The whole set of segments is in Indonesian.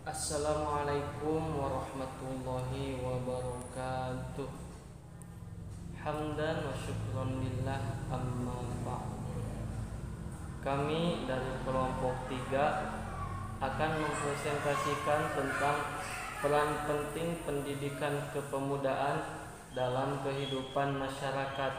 Assalamualaikum warahmatullahi wabarakatuh. Hamdan wa syukron lillah amma ba'd. Kami dari kelompok 3 akan mempresentasikan tentang peran penting pendidikan kepemudaan dalam kehidupan masyarakat.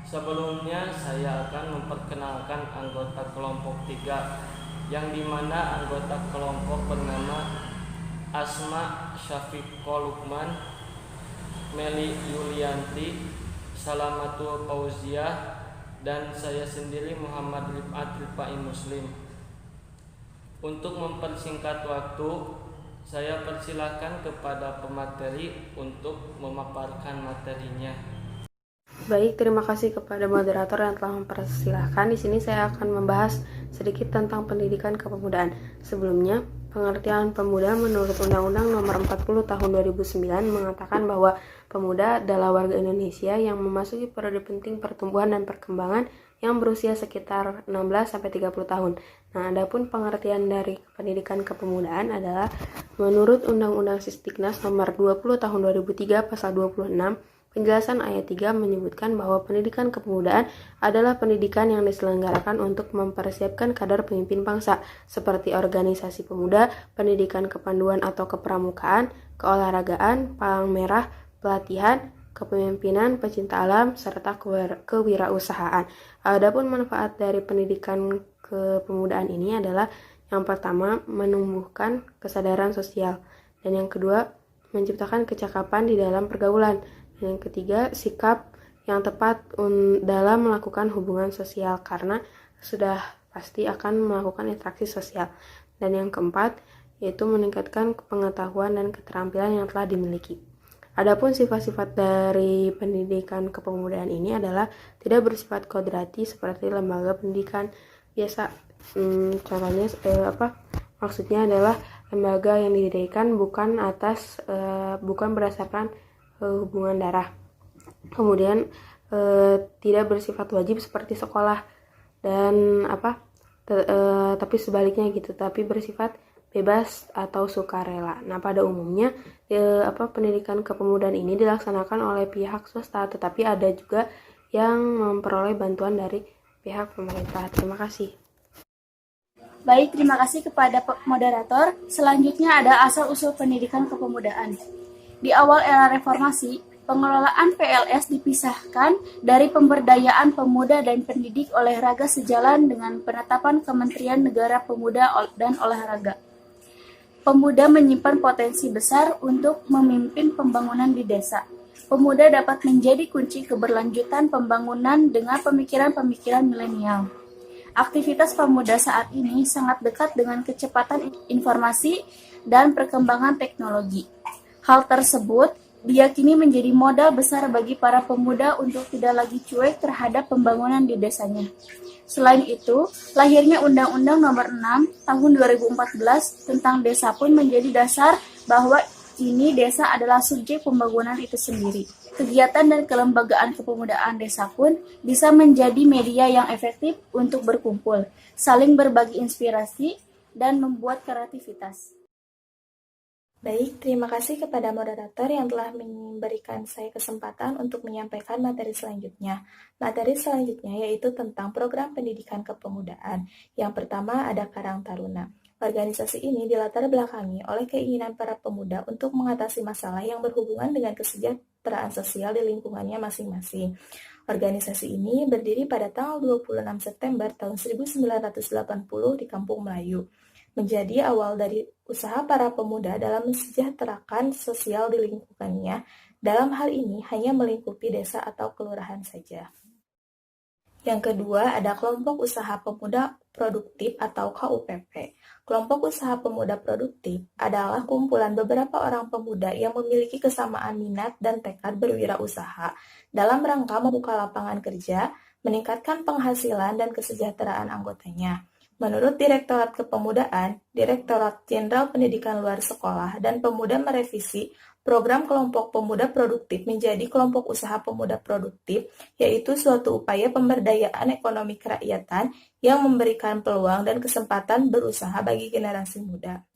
Sebelumnya saya akan memperkenalkan anggota kelompok 3, yang dimana anggota kelompok bernama Asma Syafiqah Lukman, Meli Yulianti, Salamatul Fauziah, dan saya sendiri Muhammad Rifat Rifai Muslim. Untuk mempersingkat waktu, saya persilakan kepada pemateri untuk memaparkan materinya. Baik, terima kasih kepada moderator yang telah mempersilahkan. Di sini saya akan membahas sedikit tentang pendidikan kepemudaan. Sebelumnya, pengertian pemuda menurut Undang-Undang Nomor 40 Tahun 2009 mengatakan bahwa pemuda adalah warga Indonesia yang memasuki periode penting pertumbuhan dan perkembangan yang berusia sekitar 16-30 tahun. Nah, adapun pengertian dari pendidikan kepemudaan adalah menurut Undang-Undang Sisdiknas Nomor 20 Tahun 2003 Pasal 26. Penjelasan ayat 3 menyebutkan bahwa pendidikan kepemudaan adalah pendidikan yang diselenggarakan untuk mempersiapkan kadar pemimpin bangsa, seperti organisasi pemuda, pendidikan kepanduan atau kepramukaan, keolahragaan, palang merah, pelatihan, kepemimpinan, pecinta alam, serta kewirausahaan. Adapun manfaat dari pendidikan kepemudaan ini adalah yang pertama, menumbuhkan kesadaran sosial, dan yang kedua, menciptakan kecakapan di dalam pergaulan. Yang ketiga, sikap yang tepat dalam melakukan hubungan sosial karena sudah pasti akan melakukan interaksi sosial. Dan yang keempat, yaitu meningkatkan pengetahuan dan keterampilan yang telah dimiliki. Adapun sifat-sifat dari pendidikan kepemudaan ini adalah tidak bersifat kodrati seperti lembaga pendidikan biasa. Contohnya maksudnya adalah lembaga yang didirikan bukan berdasarkan hubungan darah. Kemudian tidak bersifat wajib seperti sekolah dan tapi sebaliknya gitu, tapi bersifat bebas atau sukarela. Nah, pada umumnya pendidikan kepemudaan ini dilaksanakan oleh pihak swasta, tetapi ada juga yang memperoleh bantuan dari pihak pemerintah. Terima kasih. Baik, terima kasih kepada moderator. Selanjutnya ada asal-usul pendidikan kepemudaan. Di awal era reformasi, pengelolaan PLS dipisahkan dari pemberdayaan pemuda dan pendidik olahraga sejalan dengan penetapan Kementerian Negara Pemuda dan Olahraga. Pemuda menyimpan potensi besar untuk memimpin pembangunan di desa. Pemuda dapat menjadi kunci keberlanjutan pembangunan dengan pemikiran-pemikiran milenial. Aktivitas pemuda saat ini sangat dekat dengan kecepatan informasi dan perkembangan teknologi. Hal tersebut diyakini menjadi modal besar bagi para pemuda untuk tidak lagi cuek terhadap pembangunan di desanya. Selain itu, lahirnya Undang-Undang Nomor 6 Tahun 2014 tentang desa pun menjadi dasar bahwa ini desa adalah subjek pembangunan itu sendiri. Kegiatan dan kelembagaan kepemudaan desa pun bisa menjadi media yang efektif untuk berkumpul, saling berbagi inspirasi, dan membuat kreativitas. Baik, terima kasih kepada moderator yang telah memberikan saya kesempatan untuk menyampaikan materi selanjutnya. Materi selanjutnya yaitu tentang program pendidikan kepemudaan. Yang pertama ada Karang Taruna. Organisasi ini dilatar belakangi oleh keinginan para pemuda untuk mengatasi masalah yang berhubungan dengan kesejahteraan sosial di lingkungannya masing-masing. Organisasi ini berdiri pada tanggal 26 September tahun 1980 di Kampung Melayu. Menjadi awal dari usaha para pemuda dalam mensejahterakan sosial di lingkungannya. Dalam hal ini hanya melingkupi desa atau kelurahan saja. Yang kedua ada Kelompok Usaha Pemuda Produktif atau KUPP. Kelompok Usaha Pemuda Produktif adalah kumpulan beberapa orang pemuda yang memiliki kesamaan minat dan tekad berwirausaha dalam rangka membuka lapangan kerja, meningkatkan penghasilan dan kesejahteraan anggotanya. Menurut Direktorat Kepemudaan, Direktorat Jenderal Pendidikan Luar Sekolah dan Pemuda merevisi program Kelompok Pemuda Produktif menjadi Kelompok Usaha Pemuda Produktif, yaitu suatu upaya pemberdayaan ekonomi kerakyatan yang memberikan peluang dan kesempatan berusaha bagi generasi muda.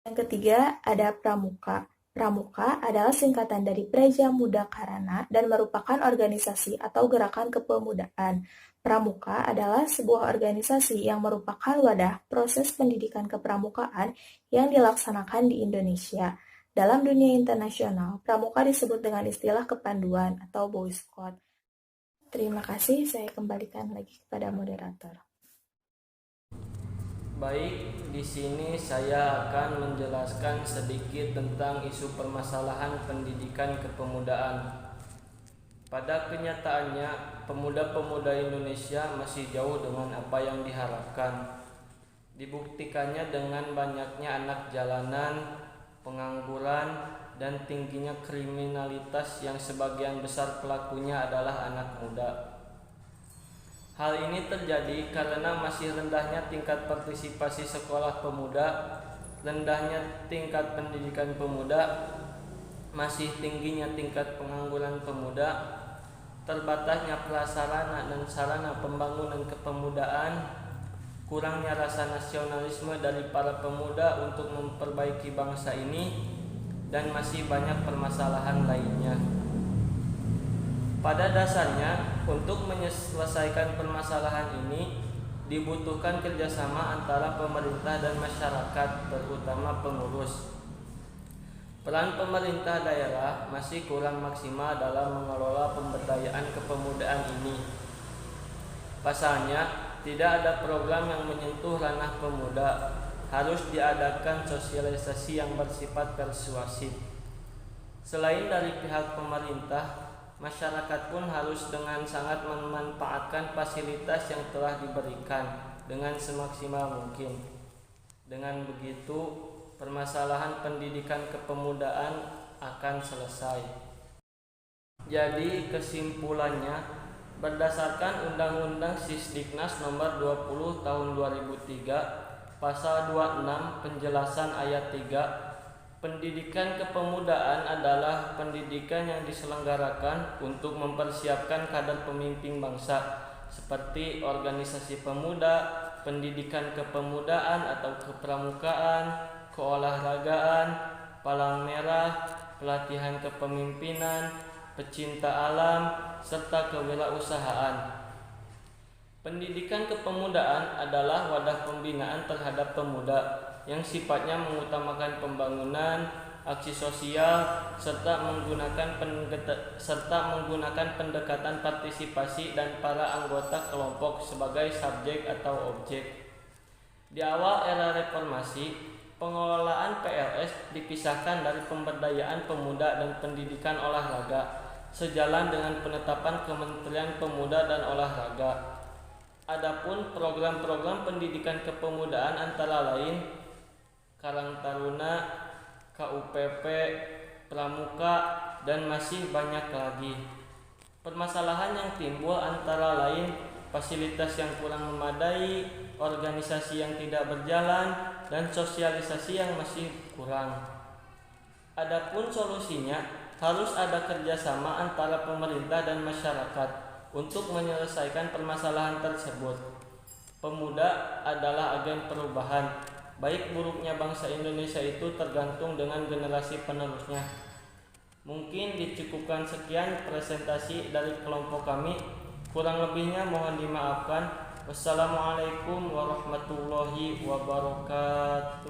Yang ketiga ada pramuka. Pramuka adalah singkatan dari Praja Muda Karana dan merupakan organisasi atau gerakan kepemudaan. Pramuka adalah sebuah organisasi yang merupakan wadah proses pendidikan kepramukaan yang dilaksanakan di Indonesia. Dalam dunia internasional, pramuka disebut dengan istilah kepanduan atau Boy Scout. Terima kasih, saya kembalikan lagi kepada moderator. Baik, di sini saya akan menjelaskan sedikit tentang isu permasalahan pendidikan kepemudaan. Pada kenyataannya, pemuda-pemuda Indonesia masih jauh dengan apa yang diharapkan. Dibuktikannya dengan banyaknya anak jalanan, pengangguran, dan tingginya kriminalitas yang sebagian besar pelakunya adalah anak muda. Hal ini terjadi karena masih rendahnya tingkat partisipasi sekolah pemuda, rendahnya tingkat pendidikan pemuda, masih tingginya tingkat pengangguran pemuda, terbatasnya prasarana dan sarana pembangunan kepemudaan, kurangnya rasa nasionalisme dari para pemuda untuk memperbaiki bangsa ini, dan masih banyak permasalahan lainnya. Pada dasarnya, untuk menyelesaikan permasalahan ini dibutuhkan kerjasama antara pemerintah dan masyarakat, terutama pengurus. Peran pemerintah daerah masih kurang maksimal dalam mengelola pemberdayaan kepemudaan ini. Pasalnya, tidak ada program yang menyentuh ranah pemuda. Harus diadakan sosialisasi yang bersifat persuasif. Selain dari pihak pemerintah, masyarakat pun harus dengan sangat memanfaatkan fasilitas yang telah diberikan dengan semaksimal mungkin. Dengan begitu, permasalahan pendidikan kepemudaan akan selesai. Jadi kesimpulannya, berdasarkan Undang-Undang Sisdiknas Nomor 20 Tahun 2003, Pasal 26 Penjelasan Ayat 3, pendidikan kepemudaan adalah pendidikan yang diselenggarakan untuk mempersiapkan kader pemimpin bangsa, seperti organisasi pemuda, pendidikan kepemudaan atau kepramukaan, keolahragaan, palang merah, pelatihan kepemimpinan, pecinta alam, serta kewirausahaan. Pendidikan kepemudaan adalah wadah pembinaan terhadap pemuda yang sifatnya mengutamakan pembangunan, aksi sosial, serta menggunakan pendekatan partisipasi dan para anggota kelompok sebagai subjek atau objek. Di awal era reformasi, pengelolaan PLS dipisahkan dari pemberdayaan pemuda dan pendidikan olahraga, sejalan dengan penetapan Kementerian Pemuda dan Olahraga. Adapun program-program pendidikan kepemudaan antara lain Karang Taruna, KUPP, Pramuka, dan masih banyak lagi. Permasalahan yang timbul antara lain fasilitas yang kurang memadai, organisasi yang tidak berjalan, dan sosialisasi yang masih kurang. Adapun solusinya harus ada kerjasama antara pemerintah dan masyarakat untuk menyelesaikan permasalahan tersebut. Pemuda adalah agen perubahan. Baik buruknya bangsa Indonesia itu tergantung dengan generasi penerusnya. Mungkin dicukupkan sekian presentasi dari kelompok kami. Kurang lebihnya mohon dimaafkan. Wassalamualaikum warahmatullahi wabarakatuh.